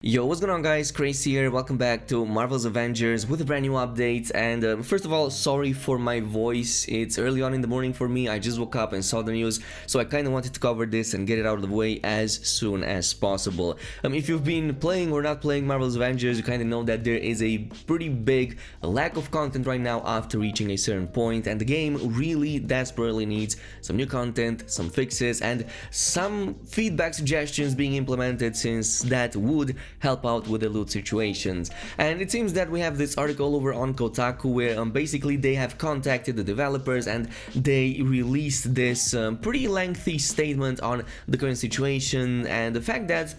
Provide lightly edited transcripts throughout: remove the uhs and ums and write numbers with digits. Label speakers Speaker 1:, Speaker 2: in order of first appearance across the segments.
Speaker 1: Yo, what's going on guys, Khraze here, welcome back to Marvel's Avengers with a brand new update. And first of all, sorry for my voice, it's early on in the morning for me. I just woke up and saw the news, so I kind of wanted to cover this and get it out of the way as soon as possible. If you've been playing or not playing Marvel's Avengers, you kind of know that there is a pretty big lack of content right now after reaching a certain point, and the game really desperately needs some new content, some fixes, and some feedback suggestions being implemented, since that would help out with the loot situations. And it seems that we have this article over on Kotaku where basically they have contacted the developers and they released this pretty lengthy statement on the current situation and the fact that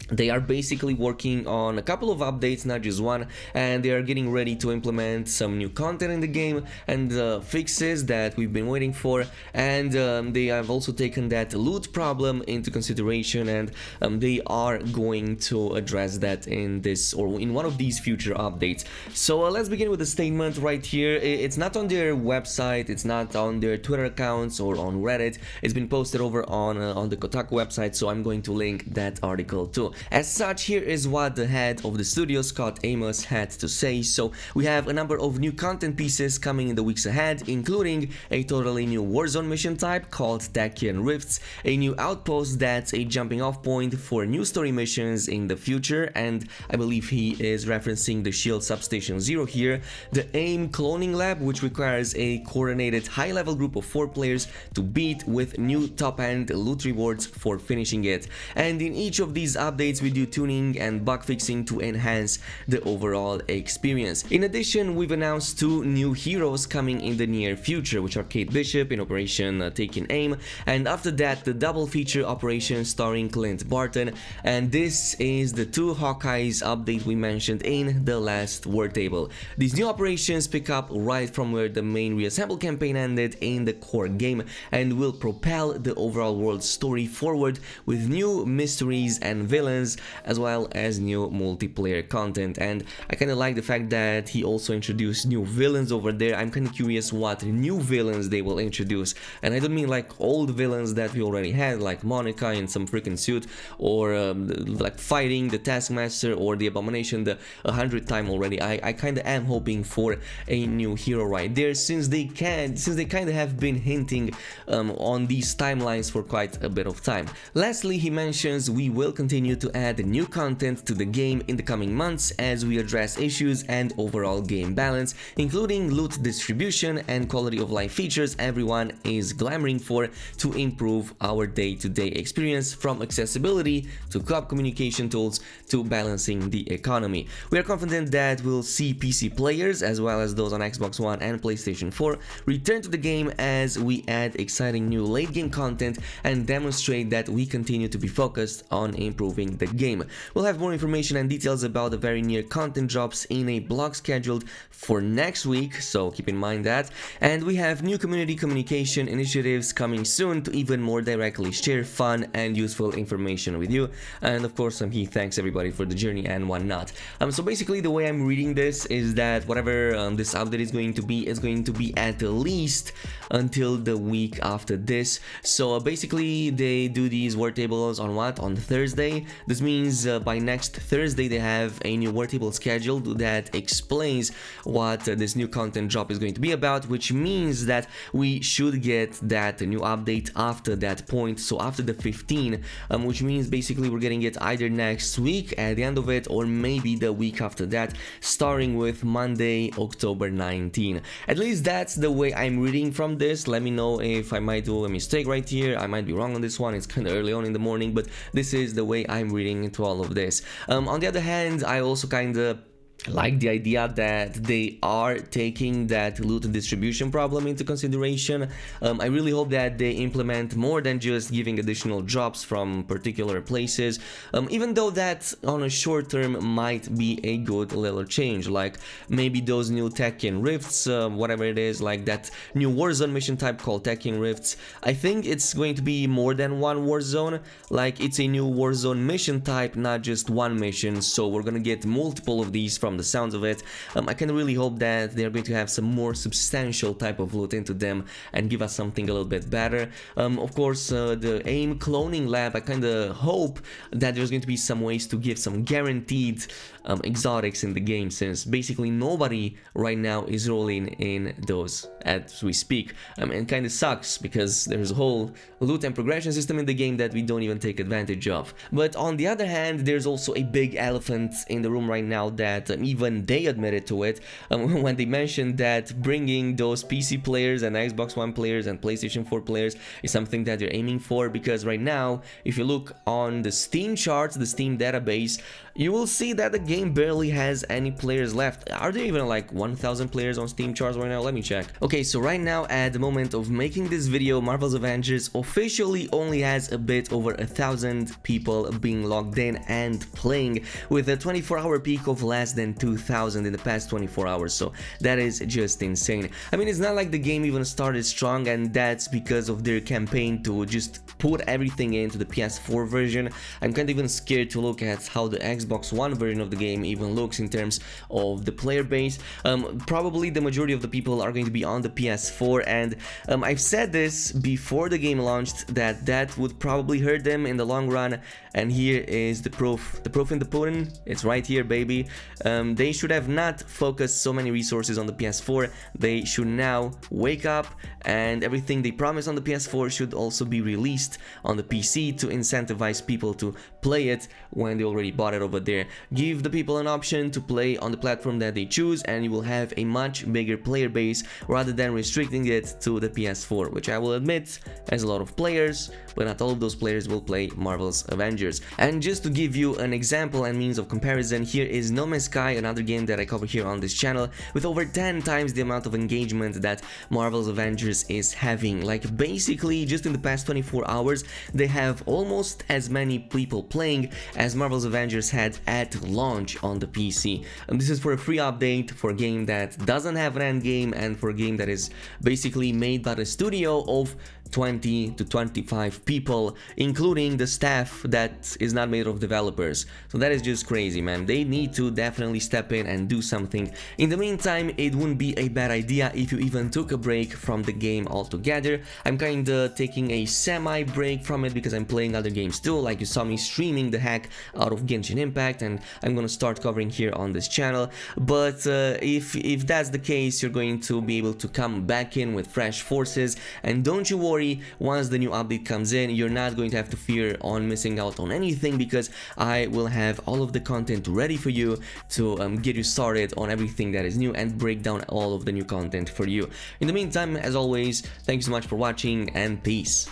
Speaker 1: they are basically working on a couple of updates, not just one, and they are getting ready to implement some new content in the game and fixes that we've been waiting for. And they have also taken that loot problem into consideration, and they are going to address that in this or in one of these future updates. So let's begin with the statement right here. It's not on their website, it's not on their Twitter accounts or on Reddit. It's been posted over on the Kotaku website, so I'm going to link that article too. As such, here is what the head of the studio, Scott Amos, had to say. So we have a number of new content pieces coming in the weeks ahead, including a totally new Warzone mission type called Tachyon Rifts, a new outpost that's a jumping off point for new story missions in the future, and I believe he is referencing the Shield Substation Zero here, the AIM cloning lab, which requires a coordinated high-level group of 4 players to beat, with new top-end loot rewards for finishing it. And in each of these updates we do tuning and bug fixing to enhance the overall experience. In addition, we've announced 2 new heroes coming in the near future, which are Kate Bishop in Operation Taking Aim, and after that the double feature operation starring Clint Barton. And this is the 2 Hawkeyes update we mentioned in the last word table. These new operations pick up right from where the main reassemble campaign ended in the core game and will propel the overall world story forward with new mysteries and villains, as well as new multiplayer content. And I kind of like the fact that he also introduced new villains over there. I'm kind of curious what new villains they will introduce, and I don't mean like old villains that we already had, like Monica in some freaking suit, or like fighting the Taskmaster or the Abomination the 100th time already. I kind of am hoping for a new hero right there, since they kind of have been hinting on these timelines for quite a bit of time. Lastly, he mentions we will continue to add new content to the game in the coming months as we address issues and overall game balance, including loot distribution and quality of life features everyone is clamoring for to improve our day-to-day experience, from accessibility to co-op communication tools to balancing the economy. We are confident that we'll see PC players, as well as those on Xbox One and PlayStation 4, return to the game as we add exciting new late game content and demonstrate that we continue to be focused on improving the game. We'll have more information and details about the very near content drops in a blog scheduled for next week, so keep in mind that. And we have new community communication initiatives coming soon to even more directly share fun and useful information with you. And of course, he thanks everybody for the journey and whatnot. So basically the way I'm reading this is that whatever this update is going to be at least until the week after this. So basically they do these word tables on what? On Thursday. This means by next Thursday they have a new word table scheduled that explains what this new content drop is going to be about, which means that we should get that new update after that point, so after the 15, which means basically we're getting it either next week at the end of it, or maybe the week after that, starting with Monday, October 19. At least that's the way I'm reading from this. Let me know if I might do a mistake right here. I might be wrong on this one. It's kind of early on in the morning, but this is the way I'm reading into all of this. On the other hand, I also kind of like the idea that they are taking that loot distribution problem into consideration. I really hope that they implement more than just giving additional drops from particular places, even though that on a short term might be a good little change, like maybe those new Tachyon Rifts, whatever it is, like that new Warzone mission type called Tachyon Rifts. I think it's going to be more than one Warzone, like it's a new Warzone mission type, not just one mission, so we're gonna get multiple of these from from the sounds of it. I kind of really hope that they're going to have some more substantial type of loot into them and give us something a little bit better. Of course, the AIM cloning lab, I kind of hope that there's going to be some ways to give some guaranteed exotics in the game, since basically nobody right now is rolling in those as we speak. And kind of sucks because there's a whole loot and progression system in the game that we don't even take advantage of. But on the other hand, there's also a big elephant in the room right now that even they admitted to it when they mentioned that bringing those PC players and Xbox One players and PlayStation 4 players is something that they're aiming for, because right now, if you look on the Steam charts, the Steam database, you will see that the game barely has any players left. Are there even like 1,000 players on Steam charts right now? Let me check. Okay, so right now at the moment of making this video, Marvel's Avengers officially only has a bit over 1,000 people being logged in and playing, with a 24-hour peak of less than 2,000 in the past 24 hours. So that is just insane. I mean, it's not like the game even started strong, and that's because of their campaign to just put everything into the PS4 version. I'm kind of even scared to look at how the Xbox One version of the game even looks in terms of the player base. Probably the majority of the people are going to be on the PS4, and I've said this before the game launched that would probably hurt them in the long run, and here is the proof in the pudding. It's right here, baby. They should have not focused so many resources on the PS4. They should now wake up, and everything they promised on the PS4 should also be released on the PC to incentivize people to play it when they already bought it over there. Give the people an option to play on the platform that they choose, and you will have a much bigger player base rather than restricting it to the PS4, which I will admit has a lot of players, but not all of those players will play Marvel's Avengers. And just to give you an example and means of comparison, here is No Man's Sky, another game that I cover here on this channel, with over 10 times the amount of engagement that Marvel's Avengers is having. Like, basically just in the past 24 hours they have almost as many people playing as Marvel's Avengers had at launch on the PC. And this is for a free update, for a game that doesn't have an end game, and for a game that is basically made by the studio of 20 to 25 people, including the staff that is not made of developers. So that is just crazy, man. They need to definitely step in and do something. In the meantime, it wouldn't be a bad idea if you even took a break from the game altogether. I'm kinda taking a semi-break from it because I'm playing other games too, like you saw me streaming the hack out of Genshin Impact, and I'm gonna start covering here on this channel. But if that's the case, you're going to be able to come back in with fresh forces, and don't you worry, once the new update comes in, you're not going to have to fear on missing out on anything, because I will have all of the content ready for you to get you started on everything that is new and break down all of the new content for you. In the meantime, as always, thanks so much for watching, and peace.